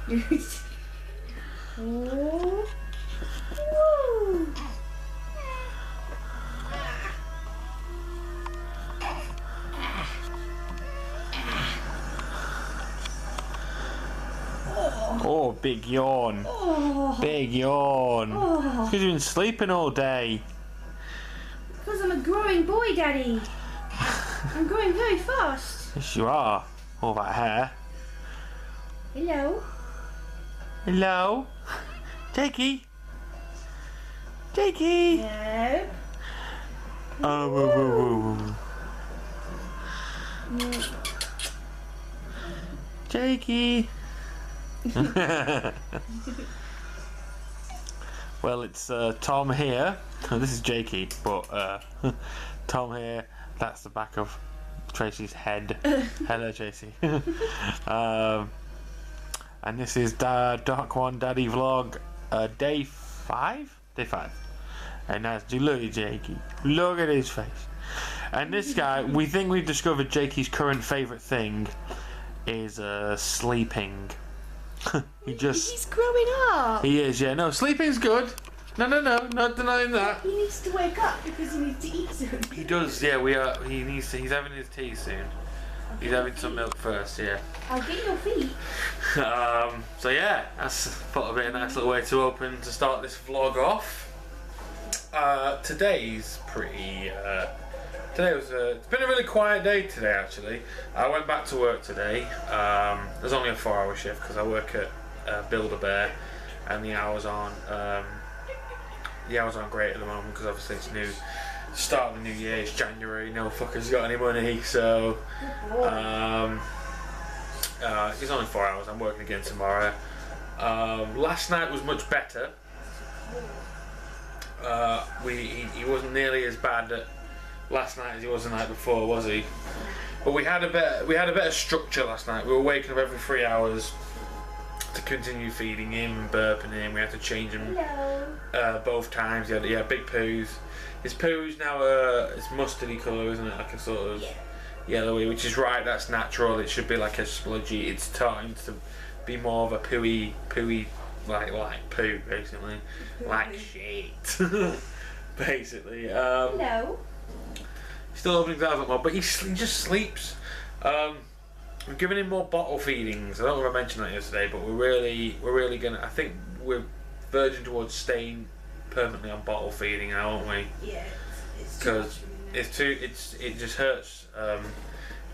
Oh. Woo. Oh, big yawn. Oh. Big yawn. Oh. Because you've been sleeping all day. Because I'm a growing boy, Daddy. I'm growing very fast. Yes, you are. All that hair. Hello. Hello? Jakey? Jakey? No. Oh, woo, woo, woo. No. Jakey? Well, it's Tom here. This is Jakey, but Tom here. That's the back of Tracy's head. Hello, Tracy. And this is Darkone Daddy Vlog, day 5? Day 5. And that's, look at Jakey. Look at his face. And this guy, we think we've discovered Jakey's current favourite thing is sleeping. He's growing up. He is, yeah. No, sleeping's good. No, not denying that. He needs to wake up because he needs to eat soon. He does, yeah. He's having his tea soon. He's having some milk first, yeah. I'll get your feet. So yeah, that's thought it'd be a nice little way to start this vlog off. Today's pretty. It's been a really quiet day today actually. I went back to work today. There's only a 4-hour shift because I work at Build-A-Bear, and the hours aren't great at the moment because obviously it's new. Start of the new year, it's January, no fuckers got any money, so it's only 4 hours. I'm working again tomorrow. Last night was much better. He wasn't nearly as bad last night as he was the night before, was he? But we had a better structure last night. We were waking up every 3 hours to continue feeding him, burping him. We had to change him both times. He had big poos. His poo's now it's mustardy colour, isn't it? Like a sort of yellowy, which is right. That's natural. It should be like a sludgy. It's starting to be more of a pooey, like poo, basically, like shit, basically. Hello. Still opening his eyes up more, but he just sleeps. We've given him more bottle feedings. I don't know if I mentioned that yesterday, but we're really gonna. I think we're verging towards staying permanently on bottle feeding now, aren't we? Yeah, it's because it just hurts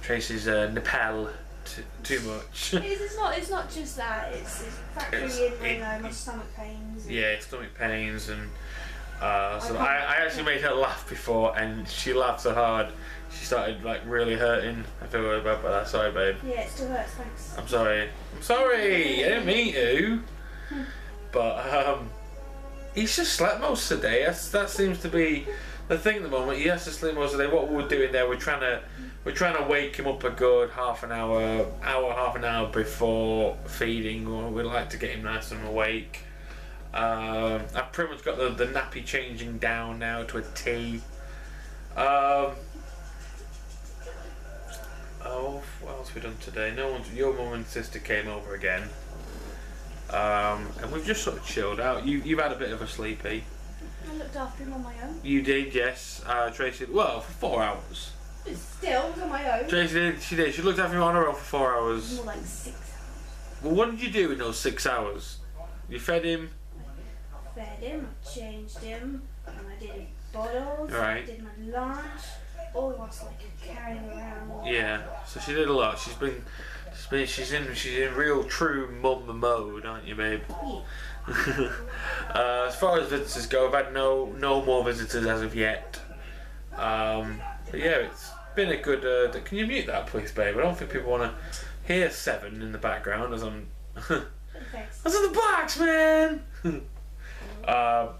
Tracy's nipple too much. It's not just that. It's factory in my stomach pains. Yeah, stomach pains and. So I actually made her laugh before, and she laughed so hard she started like really hurting. I feel really bad about that. Sorry, babe. Yeah, it still hurts. Thanks. I'm sorry. I didn't mean to. But he's just slept most of the day. That seems to be the thing at the moment. He has to sleep most of the day. What we're doing there, we're trying to wake him up a good half an hour before feeding. We'd like to get him nice and awake. I've pretty much got the nappy changing down now to a T. What else have we done today? Your mum and sister came over again, and we've just sort of chilled out. You've had a bit of a sleepy. I looked after him on my own. You did, yes. Tracy, well, for 4 hours. But still, it was on my own. Tracy did. She did. She looked after him on her own for 4 hours. More like 6 hours. Well, what did you do in those 6 hours? You fed him. Fed him, I changed him, and I did his bottles, Right. I did my lunch, all whilst like carrying around. Yeah, so she did a lot. She's in real true mum mode, aren't you, babe? Yeah. As far as visitors go, I've had no more visitors as of yet. But yeah, it's been a good. Can you mute that, please, babe? I don't think people want to hear 7 in the background as I'm. That's in the box, man. Oh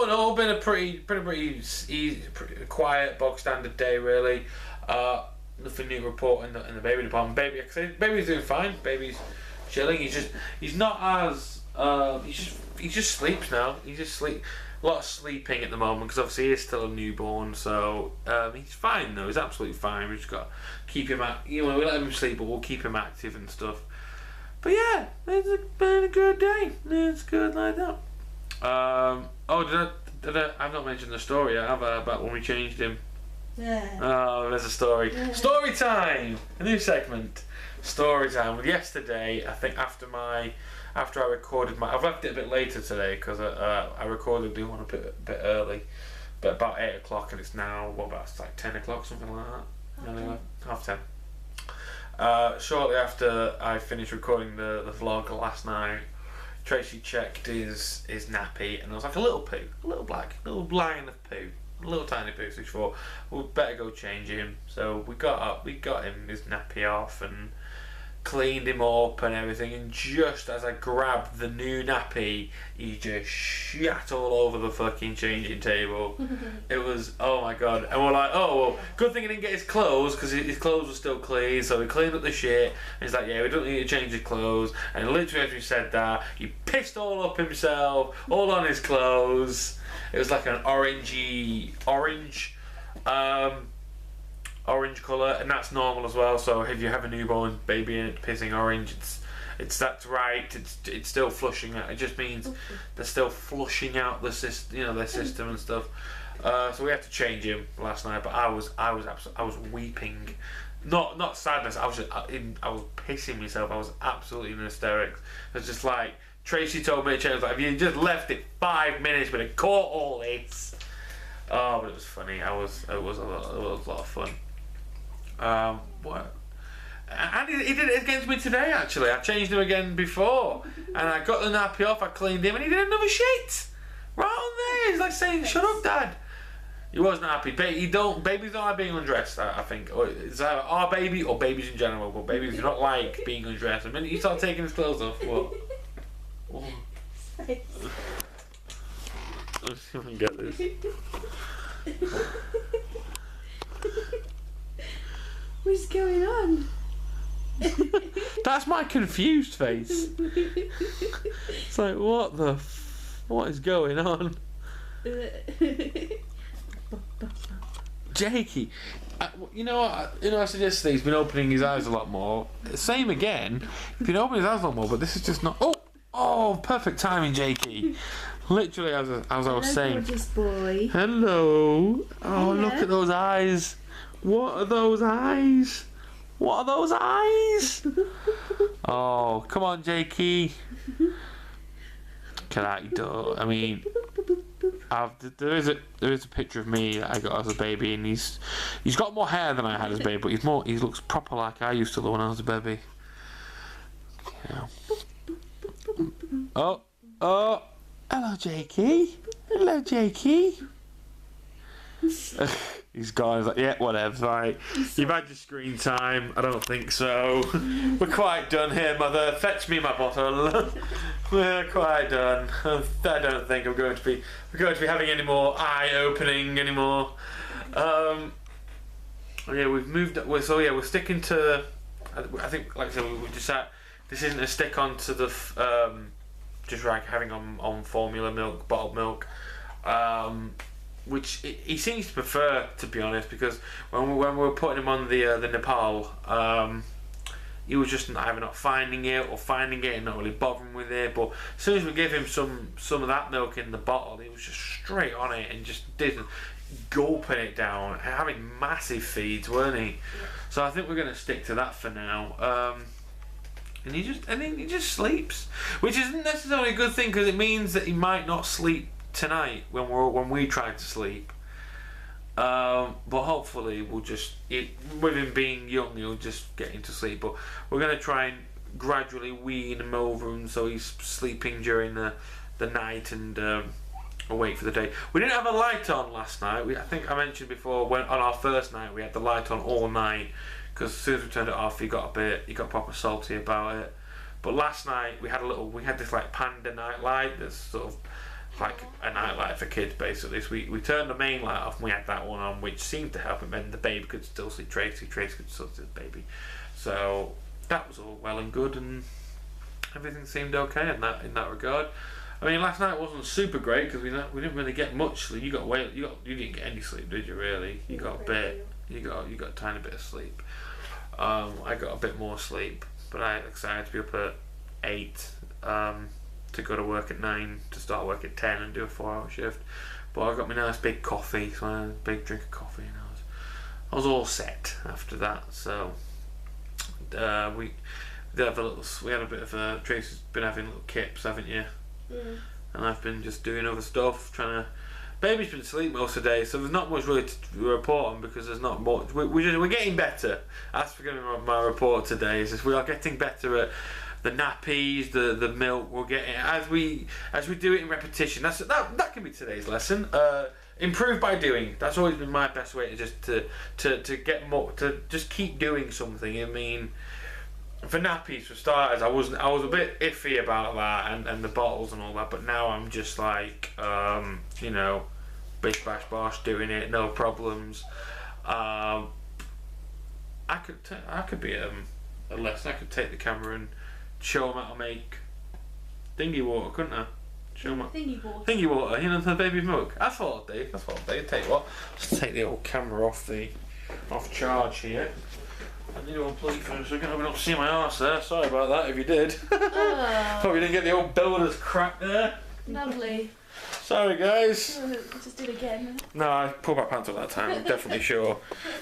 no, been a pretty easy, pretty quiet, bog standard day really. Nothing new to report in the baby department. Baby's doing fine. Baby's chilling. He's not as he just sleeps now. He just sleep. A lot of sleeping at the moment because obviously he is still a newborn. So he's fine though. He's absolutely fine. We just got to keep him we let him sleep, but we'll keep him active and stuff. But yeah, it's been a good day. It's good like that. I've not mentioned the story yet, have I, about when we changed him? Yeah. Oh, there's a story. Yeah. Story time! A new segment. Story time. Yesterday, I think after I recorded I've left it a bit later today because I recorded the one a bit early, but about 8 o'clock, and it's now, it's like 10 o'clock, something like that. Okay. Half 10. Shortly after I finished recording the vlog last night, Tracy checked his nappy, and there was like a little line of poo, a little tiny poo. So we thought we'd better go change him. So we got him his nappy off and cleaned him up and everything. And just as I grabbed the new nappy, he just shat all over the fucking changing table. It was, oh my god. And we're like, oh well, good thing he didn't get his clothes, because his clothes were still clean. So we cleaned up the shit. And he's like, yeah, we don't need to change his clothes. And literally as we said that, he pissed all up himself, all on his clothes. It was like an orange colour, and that's normal as well. So if you have a newborn baby and it's pissing orange, that's right. It's still flushing out. It just means they're still flushing out the their system and stuff. So we had to change him last night. But I was weeping, not sadness. I was pissing myself. I was absolutely in hysterics. It was just like Tracy told me, was like, if you just left it 5 minutes, but it caught all this. Oh, but it was funny. It was a lot of fun. What? And he did it against me today. Actually, I changed him again before, and I got the nappy off. I cleaned him, and he did another shit right on there. He's like saying, "Shut up, Dad." He wasn't happy. Babies don't like being undressed. I think it's either our baby or babies in general. But babies do not like being undressed. The minute you start taking his clothes off, what? Let's see if we can get this. What's going on? That's my confused face. It's like, what is going on? Jakey, I suggest he's been opening his eyes a lot more. Same again. He's been opening his eyes a lot more, but this is just not. Oh, perfect timing, Jakey. Literally, as I was saying. Gorgeous boy. Hello. Oh, Hiya. look at those eyes. What are those eyes? What are those eyes? Oh, come on, Jakey. Can I do? I mean, there is a picture of me that I got as a baby, and he's got more hair than I had as a baby, but he looks proper like I used to look when I was a baby. Yeah. Oh, hello, Jakey. Hello, Jakey. He's gone. He's like, yeah, whatever. Right, you've had your screen time. I don't think so. We're quite done here, Mother. Fetch me my bottle. We're quite done. I don't think we're going to be having any more eye opening anymore. Yeah, we've moved. So yeah, we're sticking to. I think, like I said, we just had. This isn't a stick on to the just like having on formula milk, bottled milk. Which he seems to prefer, to be honest, because when we were putting him on the Nepal, he was just either not finding it or finding it and not really bothering with it. But as soon as we gave him some of that milk in the bottle, he was just straight on it and just didn't gulping it down, having massive feeds, weren't he? Yeah. So I think we're going to stick to that for now. And he just sleeps, which isn't necessarily a good thing because it means that he might not sleep tonight when we try to sleep, but hopefully with him being young, he'll just get into sleep. But we're going to try and gradually wean him over, and so he's sleeping during the night and awake for the day. We didn't have a light on last night. I think I mentioned before, when on our first night we had the light on all night because as soon as we turned it off, he got proper salty about it. But last night we had this like panda night light that's sort of like a night light for kids basically. So we turned the main light off and we had that one on, which seemed to help him, and the baby could still see Tracy could still see the baby. So that was all well and good, and everything seemed okay in that regard. I mean, last night wasn't super great because we didn't really get much sleep. You didn't get any sleep, did you? Really? You got a bit. You got a tiny bit of sleep. I got a bit more sleep, but I had to be up at 8 to go to work at 9, to start work at 10 and do a 4-hour shift. But I got my nice big coffee, so I had a big drink of coffee, and I was all set after that. So we had a bit of a. Tracy's been having little kips, haven't you? Mm. And I've been just doing other stuff, trying to. Baby's been asleep most of the day, so there's not much really to report on because there's not much. We're getting better. That's going to be my report today. Is we are getting better at the nappies, the milk. We're getting as we do it in repetition. That can be today's lesson. Improve by doing. That's always been my best way to just to get more, to just keep doing something. I mean, for nappies for starters, I was a bit iffy about that and the bottles and all that, but now I'm just like you know, bish bash bosh doing it, no problems. I could be a lesson. I could take the camera and show them how to make dinghy water, couldn't I? Show them thingy water, you know, the baby's milk. That's what I'll do. Tell you what, just take the old camera off charge here. I need to unplug it for a second. I don't see my arse there. Sorry about that if you did. Probably didn't get the old builder's crack there. Lovely. Sorry guys. Just do it again. No, I pulled my pants up that time. I'm definitely sure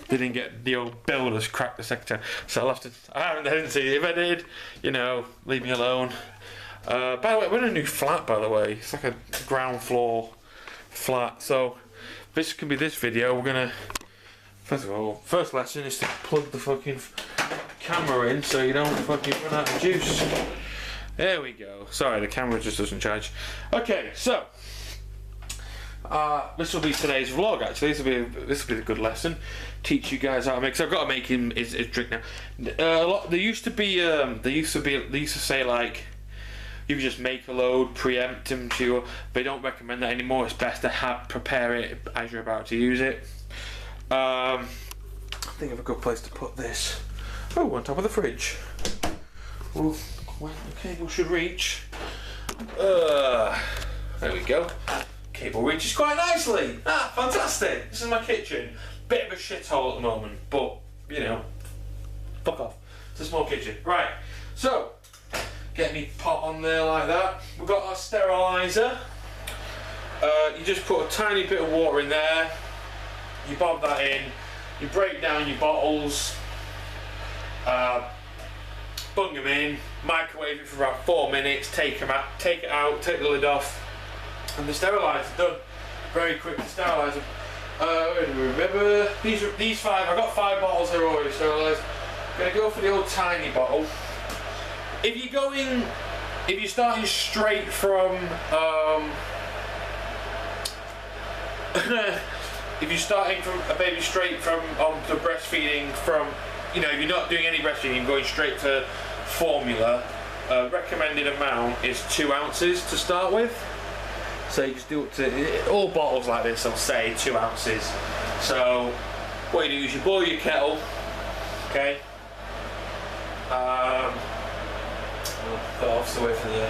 they didn't get the old builder's crack the second time. So I'll have to. I didn't see it. If I did, you know, leave me alone. By the way, we're in a new flat. By the way, it's like a ground floor flat. So this can be this video. We're gonna. First of all, first lesson is to plug the fucking camera in so you don't fucking run out of juice. There we go. Sorry, the camera just doesn't charge. Okay, so this will be today's vlog. Actually, this will be a good lesson. Teach you guys how to make. So I've got to make him his drink now. They used to say like you can just make a load, preempt them to. They don't recommend that anymore. It's best to prepare it as you're about to use it. I think of a good place to put this. Oh, on top of the fridge. Well, the cable should reach. There we go. Cable reaches quite nicely. Fantastic. This is my kitchen. Bit of a shithole at the moment, but you know, fuck off. It's a small kitchen. Right. So, get me pot on there like that. We've got our steriliser. You just put a tiny bit of water in there. You bob that in, you break down your bottles, bung them in, microwave it for about 4 minutes, take it out, take the lid off, and the steriliser's done. Very quick to sterilise them. Remember, these 5, I've got 5 bottles here already sterilised. I'm going to go for the old tiny bottle. If you're starting straight from, if you're starting from a baby straight from to breastfeeding from, you know, if you're not doing any breastfeeding, going straight to formula, recommended amount is 2 ounces to start with. So you just do it to all bottles like this. I'll say 2 ounces. So what you do is you boil your kettle. Okay. I'll obviously wait for the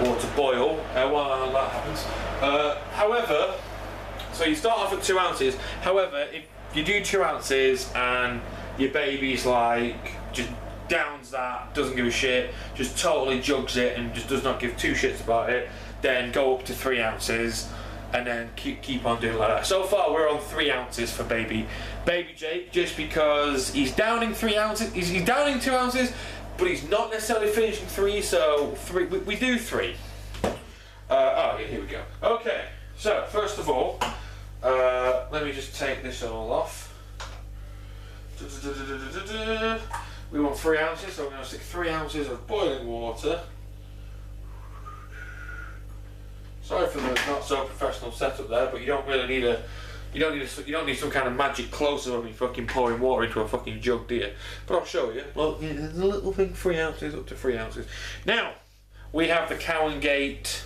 water to boil while that happens. However. So you start off at 2 ounces. However, if you do 2 ounces and your baby's like just downs that, doesn't give a shit, just totally jugs it and just does not give 2 shits about it, then go up to 3 ounces and then keep on doing like that. So far we're on 3 ounces for baby Jake, just because he's downing 3 ounces. He's downing 2 ounces, but he's not necessarily finishing 3. So we do 3. Oh yeah, here we go. Okay. So first of all. Let me just take this all off. We want 3 ounces, so we're going to stick 3 ounces of boiling water. Sorry for the not so professional setup there, but you don't really need you don't need some kind of magic close-up of me fucking pouring water into a fucking jug, do you? But I'll show you. Well, yeah, there's a little thing, 3 ounces, up to 3 ounces. Now we have the Cow and Gate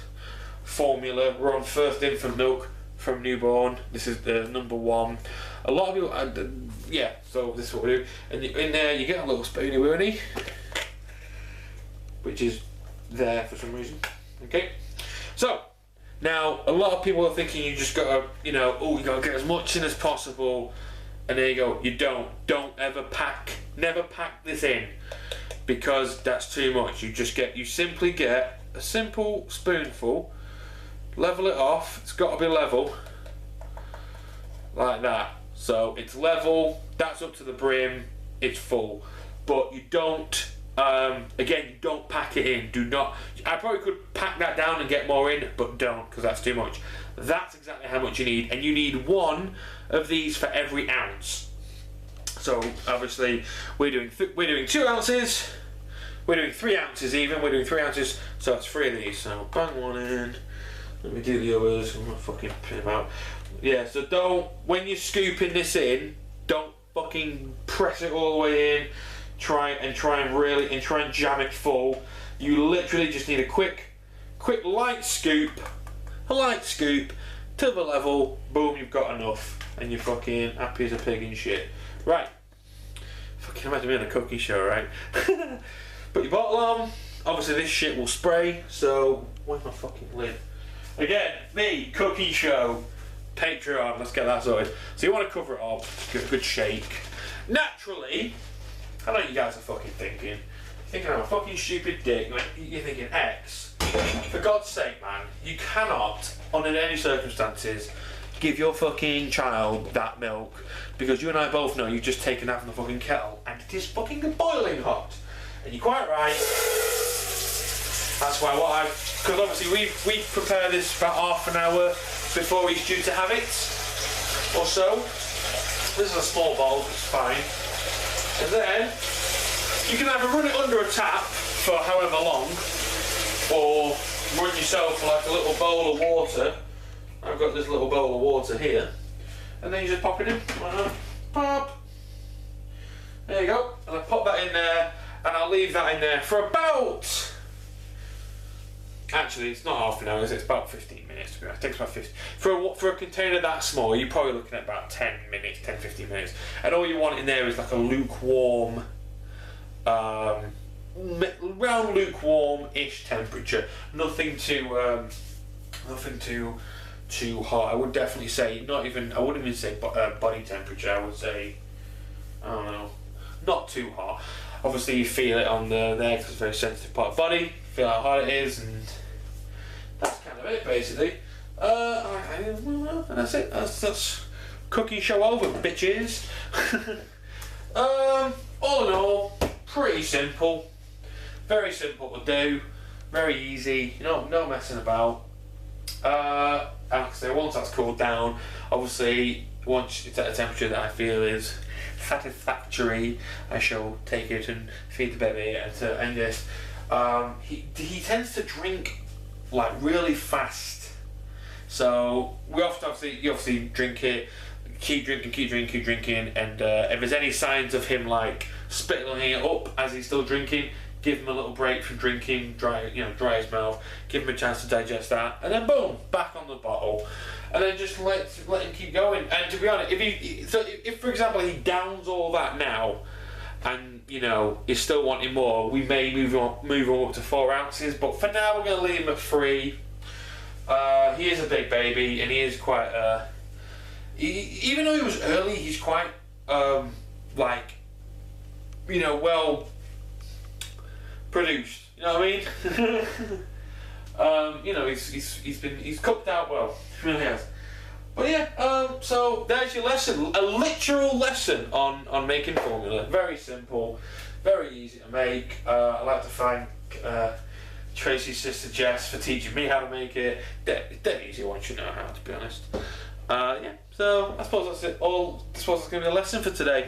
formula. We're on first infant milk. From newborn, this is the number 1. A lot of people, yeah. So this is what we do, and in there you get a little spoony woony, which is there for some reason. Okay, so now a lot of people are thinking you just gotta, you know, oh, you gotta get as much in as possible, and there you go. You don't ever pack, never pack this in. because that's too much. You simply get a simple spoonful, level it off. It's got to be level, like that. So it's level. That's up to the brim. It's full, but you don't. Again, you don't pack it in. Do not. I probably could pack that down and get more in, but don't, because that's too much. That's exactly how much you need, and you need one of these for every ounce. So obviously, we're doing 2 ounces. We're doing 3 ounces even. We're doing 3 ounces, so that's 3 of these. So bang one in. Let me do the others. I'm gonna fucking pin them out. Yeah. So don't, when you're scooping this in, don't fucking press it all the way in. Try and jam it full. You literally just need a quick light scoop to the level. Boom, you've got enough, and you're fucking happy as a pig and shit. Right. Fucking imagine being on a cooking show, right? Put your bottle on. Obviously, this shit will spray. So where's my fucking lid? Again, me cooking show. Patreon. Let's get that sorted. So you want to cover it up. Give it a good shake. Naturally. I know you guys are fucking thinking I'm a fucking stupid dick. You're thinking, X, for God's sake, man, you cannot, under any circumstances, give your fucking child that milk, because you and I both know you've just taken that from the fucking kettle and it is fucking boiling hot. And you're quite right. That's why because obviously we prepare this about half an hour before he's due to have it, or so. This is a small bowl, it's fine. And then you can either run it under a tap for however long, or run yourself like a little bowl of water. I've got this little bowl of water here, and then you just pop it in. Pop. There you go. And I pop that in there, and I'll leave that in there for about. Actually, it's not half an hour, it's about 15 minutes to be honest. It takes about 15. For a container that small, you're probably looking at about 10 minutes, 10-15 minutes. And all you want in there is like a lukewarm, around lukewarm-ish temperature. Nothing too hot. I would definitely say, I wouldn't even say body temperature. I would say, I don't know, not too hot. Obviously, you feel it on there because it's a very sensitive part of the body. Feel how hot it is, and that's kind of it basically. And that's it. That's cooking show over, bitches. All in all, pretty simple. Very simple to do. Very easy. No messing about. And like I say, once that's cooled down, obviously once it's at a temperature that I feel is satisfactory, I shall take it and feed the baby and this. He tends to drink like really fast, so you obviously drink it, keep drinking, and if there's any signs of him like spitting it up as he's still drinking, give him a little break from drinking, dry his mouth, give him a chance to digest that, and then boom, back on the bottle, and then just let him keep going. And to be honest, if for example he downs all that now, and is still wanting more, we may move him up to 4 ounces, but for now we're going to leave him at 3. He is a big baby, and he is quite even though he was early, he's quite well produced, you know what I mean? He's cooked out well, he really has. But yeah, so there's your lesson, a literal lesson on making formula. Very simple, very easy to make. I'd like to thank Tracy's sister Jess for teaching me how to make it. Dead easy once you know how, to be honest. Yeah, so I suppose that's it. I suppose that's going to be a lesson for today.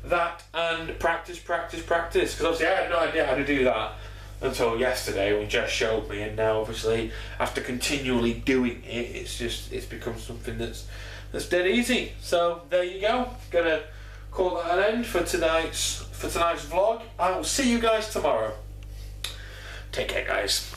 That and practice, because obviously I had no idea how to do that until yesterday when Jess showed me, and now obviously after continually doing it, it's become something that's dead easy. So there you go. Gonna call that an end for tonight's vlog. I will see you guys tomorrow. Take care, guys.